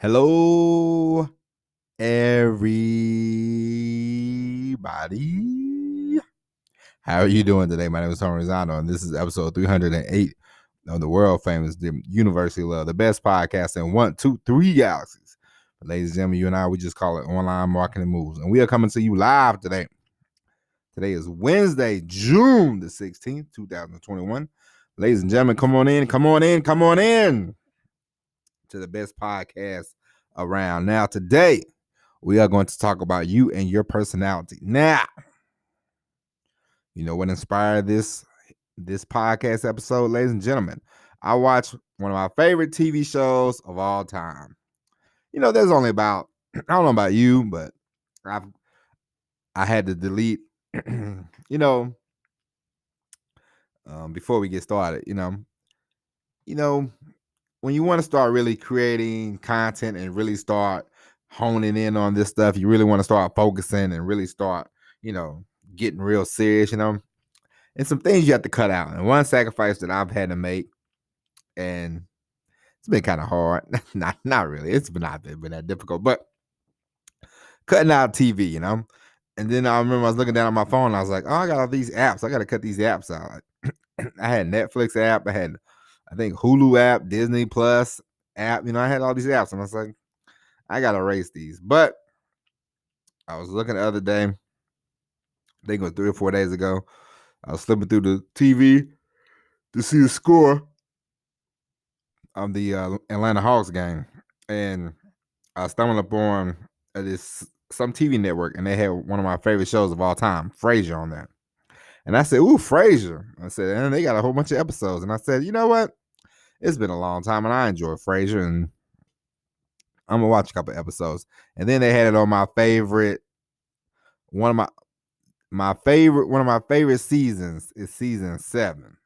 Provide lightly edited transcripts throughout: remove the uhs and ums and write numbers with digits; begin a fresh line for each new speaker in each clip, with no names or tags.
Hello, everybody. How are you doing today? My name is Tony Rizano, and this is episode 308 of the world famous the University of Love, the best podcast in 1, 2, 3 galaxies. But ladies and gentlemen, you and I, we just call it online marketing moves, and we are coming to you live today. Today is Wednesday, June the 16th, 2021. Ladies and gentlemen, come on in to the best podcast around. Now, today, we are going to talk about you and your personality. Now, you know what inspired this podcast episode, ladies and gentlemen? I watched one of my favorite TV shows of all time. You know, there's only about, I don't know about you, but I had to delete, before we get started, when you want to start really creating content and really start honing in on this stuff, you really want to start focusing and really start, getting real serious, and some things you have to cut out. And one sacrifice that I've had to make, and it's been kind of hard, not really, it's been not been that difficult, but cutting out TV, And then I remember I was looking down at my phone and I was like, oh, I got all these apps. I got to cut these apps out. I had Netflix app. I had, I think, Hulu app, Disney Plus app. I had all these apps. And I was like, I got to erase these. But I was looking the other day, I think it was 3 or 4 days ago. I was flipping through the TV to see the score of the Atlanta Hawks game. And I stumbled upon some TV network, and they had one of my favorite shows of all time, Frasier, on there. And I said, ooh, Frasier. I said, and they got a whole bunch of episodes. And I said, you know what? It's been a long time, and I enjoy Frasier, and I'm going to watch a couple episodes. And then they had it on my favorite, one of my favorite seasons is season 7.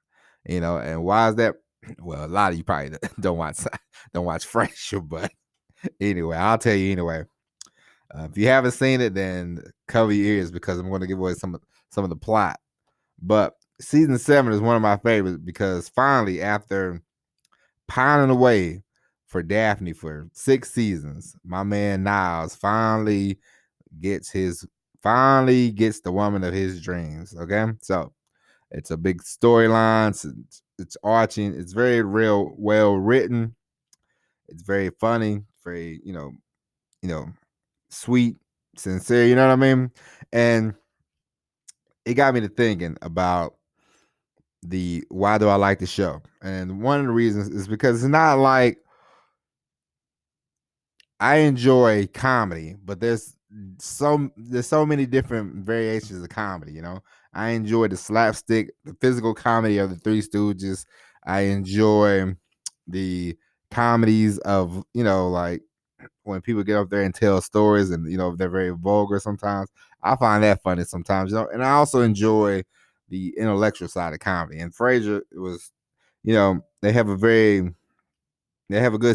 And why is that? Well, a lot of you probably don't watch Frasier, but anyway, I'll tell you anyway. If you haven't seen it, then cover your ears because I'm going to give away some of the plot. But season 7 is one of my favorites because finally, after pining away for Daphne for 6 seasons, my man Niles finally gets the woman of his dreams. Okay, so it's a big storyline. It's arching. It's very well written. It's very funny. Very sweet, sincere. You know what I mean? And it got me to thinking about why do I like the show? And one of the reasons is because it's not like I enjoy comedy, but there's so many different variations of comedy. I enjoy the slapstick, the physical comedy of the Three Stooges. I enjoy the comedies of like when people get up there and tell stories, and they're very vulgar sometimes. I find that funny sometimes, and I also enjoy the intellectual side of comedy. And Frasier was, they have a good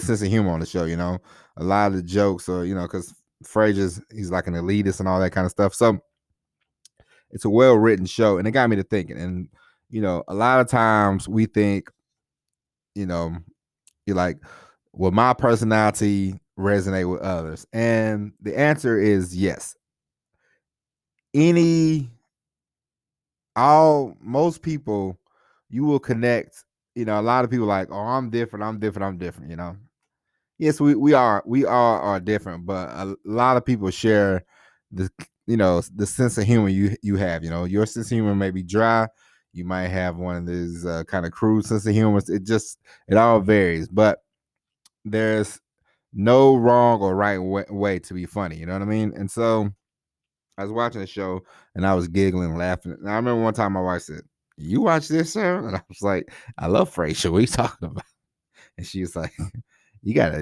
sense of humor on the show. A lot of the jokes are, because he's like an elitist and all that kind of stuff. So it's a well written show, and it got me to thinking. And a lot of times we think, you're like, will my personality resonate with others? And the answer is yes. Most people, you will connect. A lot of people like, oh, I'm different. Yes, we are different, but a lot of people share the sense of humor you have. Your sense of humor may be dry. You might have one of these kind of crude sense of humor. It all varies, but there's no wrong or right way to be funny. You know what I mean? And so I was watching the show and I was giggling, laughing. And I remember one time my wife said, "You watch this, sir?" And I was like, "I love Frasier. What are you talking about?" And she was like, you got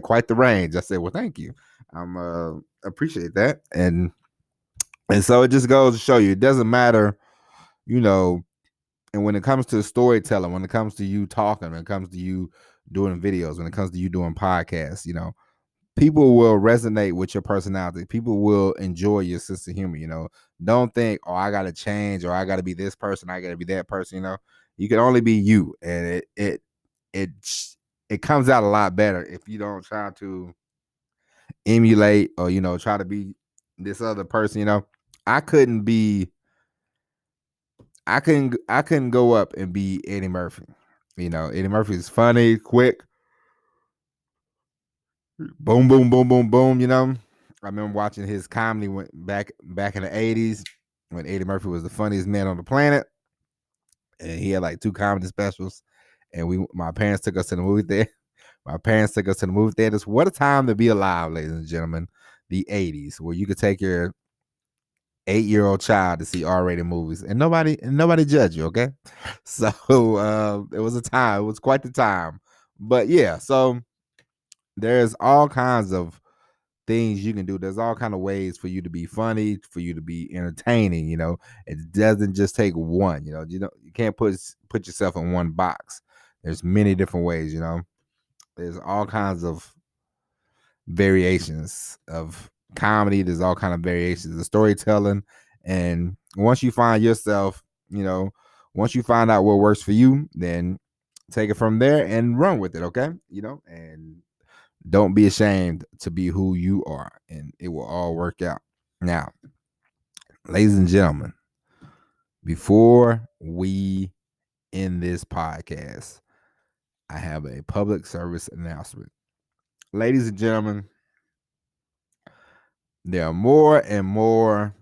quite the range." I said, "Well, thank you. Appreciate that." And so it just goes to show you, it doesn't matter, and when it comes to storytelling, when it comes to you talking, when it comes to you doing videos, when it comes to you doing podcasts, people will resonate with your personality. People will enjoy your sense of humor. Don't think, oh, I gotta change, or I gotta be this person, I gotta be that person. You can only be you, and it it comes out a lot better if you don't try to emulate or try to be this other person. I couldn't be I couldn't go up and be Eddie Murphy. Eddie Murphy is funny, quick, boom, boom, boom, boom, boom. I remember watching his comedy back in the '80s when Eddie Murphy was the funniest man on the planet, and he had like 2 comedy specials. And my parents took us to the movie theater. My parents took us to the movie theaters. What a time to be alive, ladies and gentlemen. The '80s, where you could take your 8-year-old child to see R-rated movies, and nobody judge you. Okay, so it was a time. It was quite the time. But yeah, so there's all kinds of things you can do. There's all kind of ways for you to be funny, for you to be entertaining. It doesn't just take one. You can't put yourself in one box. There's many different ways. There's all kinds of variations of comedy. There's all kind of variations of storytelling. And once you find yourself, once you find out what works for you, then take it from there and run with it. Okay. And don't be ashamed to be who you are, and it will all work out. Now, ladies and gentlemen, before we end this podcast, I have a public service announcement. Ladies and gentlemen, there are more and more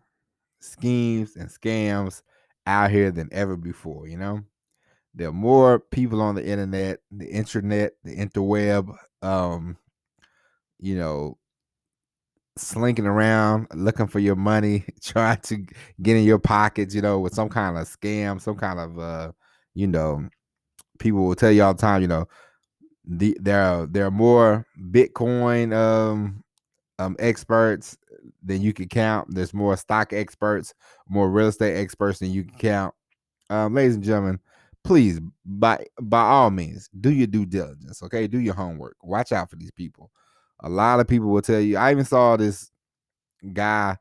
schemes and scams out here than ever before. There are more people on the internet, the interweb, you know, slinking around looking for your money, trying to get in your pockets, with some kind of scam, some kind of you know, people will tell you all the time, there are more Bitcoin experts than you can count. There's more stock experts, more real estate experts than you can count. Ladies and gentlemen, please, by all means, do your due diligence. Okay, do your homework. Watch out for these people. A lot of people will tell you. I even saw this guy.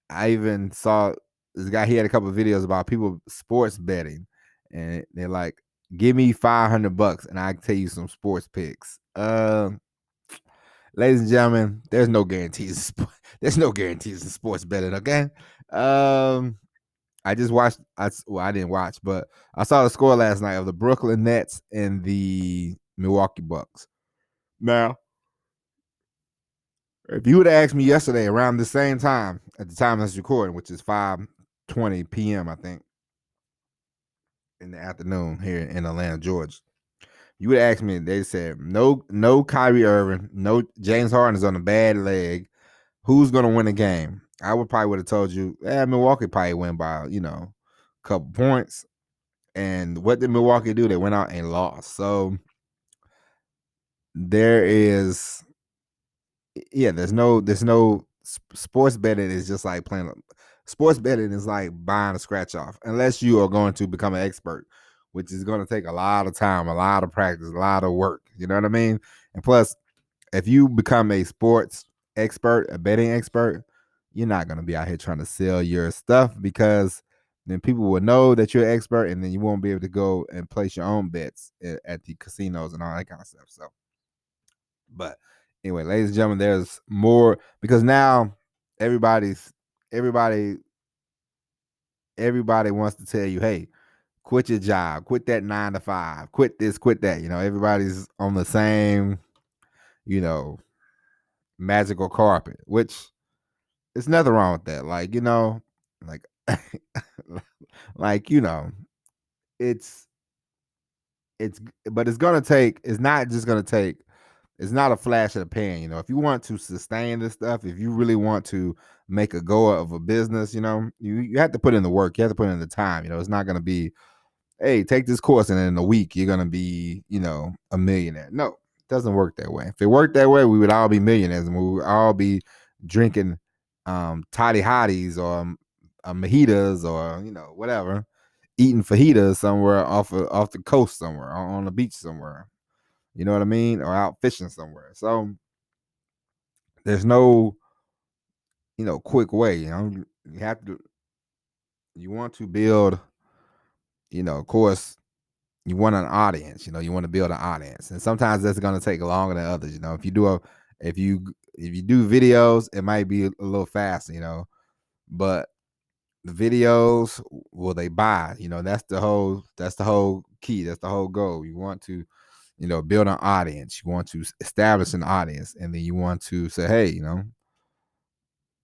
I even saw this guy. He had a couple of videos about people sports betting, and they're like, "Give me $500 and I can tell you some sports picks." Ladies and gentlemen, there's no guarantees. There's no guarantees in sports betting. Okay. I just watched. I didn't watch, but I saw the score last night of the Brooklyn Nets and the Milwaukee Bucks. Now, if you would have asked me yesterday around the same time, at the time that's recording, which is 5:20 p.m., I think, in the afternoon here in Atlanta, Georgia, you would ask me. They said no Kyrie Irving, no James Harden is on a bad leg. Who's gonna win a game? I would have told you, Milwaukee probably win by a couple points. And what did Milwaukee do? They went out and lost. So there is, there's no sports betting is just like playing. Sports betting is like buying a scratch off, unless you are going to become an expert, which is going to take a lot of time, a lot of practice, a lot of work. You know what I mean? And plus, if you become a sports expert, a betting expert, you're not going to be out here trying to sell your stuff, because then people will know that you're an expert, and then you won't be able to go and place your own bets at the casinos and all that kind of stuff. So, but anyway, ladies and gentlemen, there's more, because now everybody everybody wants to tell you, hey, quit your job, quit that 9 to 5, quit this, quit that. Everybody's on the same, you know, magical carpet, which there's nothing wrong with that. Like like, it's it's but it's not just gonna take, it's not a flash in the pan. If you want to sustain this stuff, if you really want to make a go of a business, you have to put in the work, you have to put in the time. It's not gonna be, hey, take this course and in a week you're gonna be, a millionaire. No, it doesn't work that way. If it worked that way, we would all be millionaires, and we would all be drinking toddy hotties or mojitos, or whatever, eating fajitas somewhere off the coast somewhere, on the beach somewhere. You know what I mean? Or out fishing somewhere. So there's no, quick way. You have to, you want to build, of course, you want an audience. You want to build an audience, and sometimes that's going to take longer than others. If you do if you do videos, it might be a little faster. But the videos, will they buy? That's the whole key. That's the whole goal. You want to build an audience. You want to establish an audience, and then you want to say, hey,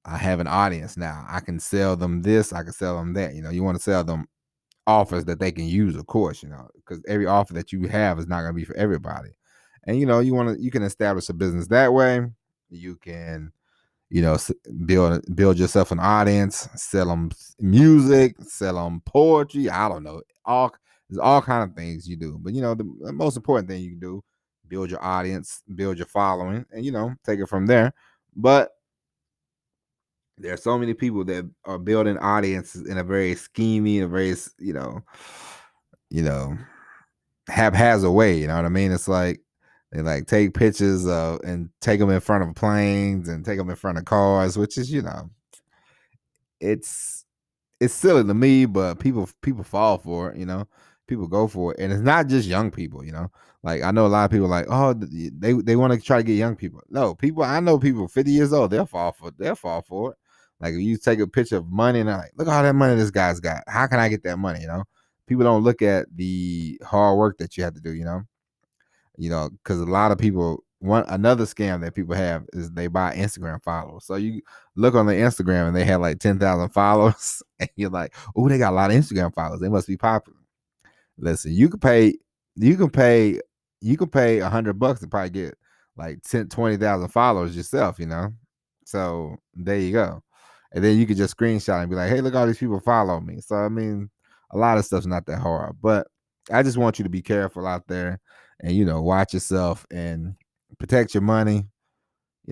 I have an audience now. I can sell them this. I can sell them that. You want to sell them offers that they can use, of course, because every offer that you have is not going to be for everybody. And you can establish a business that way. You can build yourself an audience, sell them music, sell them poetry. I don't know. There's all kind of things you do, but the most important thing you can do, build your audience, build your following, and take it from there. But there are so many people that are building audiences in a very schemy, a very you know haphazard way. You know what I mean? It's like they like take pictures of and take them in front of planes and take them in front of cars, which is it's silly to me, but people fall for it. People go for it, and it's not just young people. Like I know a lot of people like, oh, they want to try to get young people. No, I know people 50 years old, they'll fall for it. Like if you take a picture of money and they're like, look at all that money this guy's got. How can I get that money? People don't look at the hard work that you have to do. Because a lot of people another scam that people have is they buy Instagram followers. So you look on the Instagram and they have like 10,000 followers, and you're like, oh, they got a lot of Instagram followers. They must be popular. Listen, you can pay $100 to probably get like 10, 20,000 followers yourself. So there you go. And then you could just screenshot and be like, hey, look, all these people follow me. So I mean, a lot of stuff's not that hard, but I just want you to be careful out there and watch yourself and protect your money.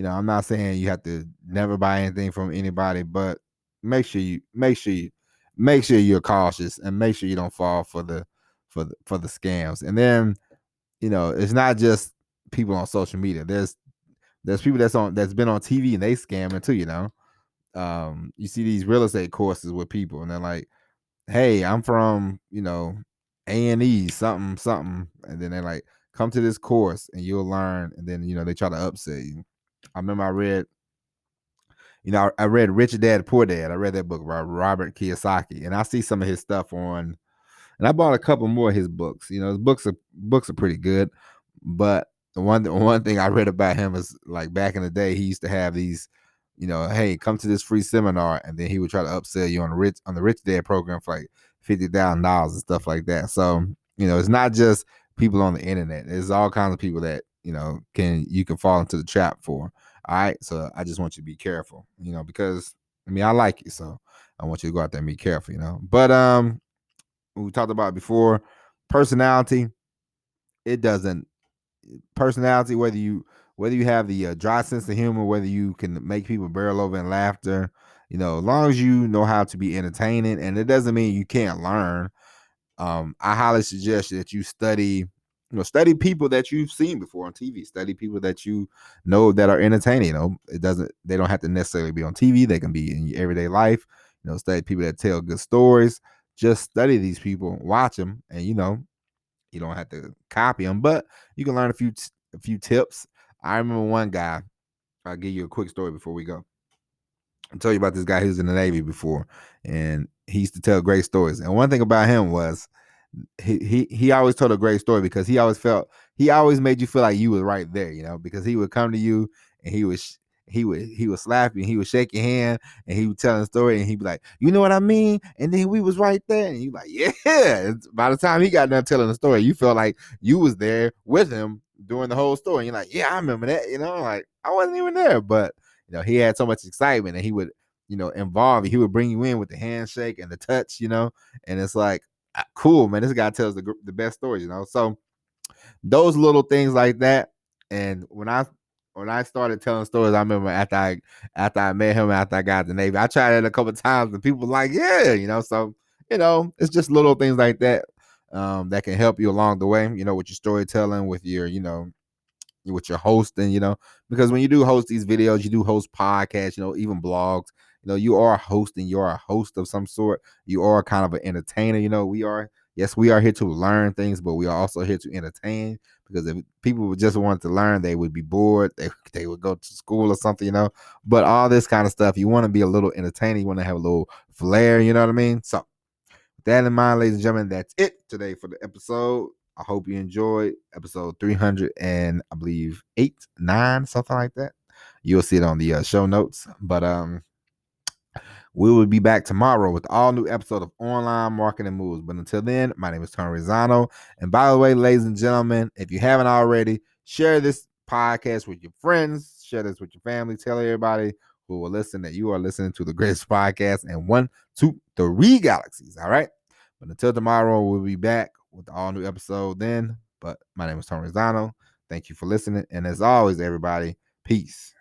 I'm not saying you have to never buy anything from anybody, but make sure you're cautious and make sure you don't fall for the scams. And then it's not just people on social media. There's people that's been on TV and they scamming too. You see these real estate courses with people and they're like, hey, I'm from A&E something something, and then they like come to this course and you'll learn, and then they try to upsell you. I remember I read Rich Dad Poor Dad. I read that book by Robert Kiyosaki, and I see some of his stuff on, and I bought a couple more of his books. His books are pretty good, but the one thing I read about him is like back in the day, he used to have these, hey, come to this free seminar, and then he would try to upsell you on the Rich Dad program for like $50,000 and stuff like that. So it's not just people on the internet. There's all kinds of people that you can fall into the trap for. All right, so I just want you to be careful, because I like you, so I want you to go out there and be careful, But we talked about it before, personality. It doesn't personality whether you have the dry sense of humor, whether you can make people barrel over in laughter, as long as you know how to be entertaining, and it doesn't mean you can't learn. I highly suggest that you study people that you've seen before on TV. Study people that that are entertaining. They don't have to necessarily be on TV. They can be in your everyday life. Study people that tell good stories. Just study these people, watch them, and you don't have to copy them, but you can learn a few tips. I remember one guy. I'll give you a quick story before we go. I'll tell you about this guy who was in the Navy before, and he used to tell great stories. And one thing about him was he always told a great story because he always made you feel like you was right there, because he would come to you and he would slap you and he would shake your hand and he would tell a story and he'd be like, you know what I mean? And then we was right there and you like, yeah. By the time he got done telling the story, you felt like you was there with him during the whole story. And you're like, yeah, I remember that, like I wasn't even there, but he had so much excitement and he would, involve you. He would bring you in with the handshake and the touch, and it's like, cool, man, this guy tells the best stories, so those little things like that. And when I started telling stories, I remember after I met him, after I got the Navy, I tried it a couple of times and people were like, yeah, so it's just little things like that that can help you along the way, with your storytelling, with your with your hosting, because when you do host these videos, you do host podcasts, even blogs, you are hosting, you're a host of some sort, you are kind of an entertainer, we are Yes, we are here to learn things, but we are also here to entertain. Because if people would just want to learn, they would be bored. They would go to school or something, But all this kind of stuff, you want to be a little entertaining. You want to have a little flair. You know what I mean? So, with that in mind, ladies and gentlemen, that's it today for the episode. I hope you enjoyed episode 300 and I believe 9, something like that. You'll see it on the show notes. But we will be back tomorrow with all new episode of Online Marketing Moves. But until then, my name is Tony Rizzano. And by the way, ladies and gentlemen, if you haven't already, share this podcast with your friends, share this with your family, tell everybody who will listen that you are listening to the greatest podcast in 1, 2, 3 galaxies. All right. But until tomorrow, we'll be back with all new episode then. But my name is Tony Rizzano. Thank you for listening. And as always, everybody, peace.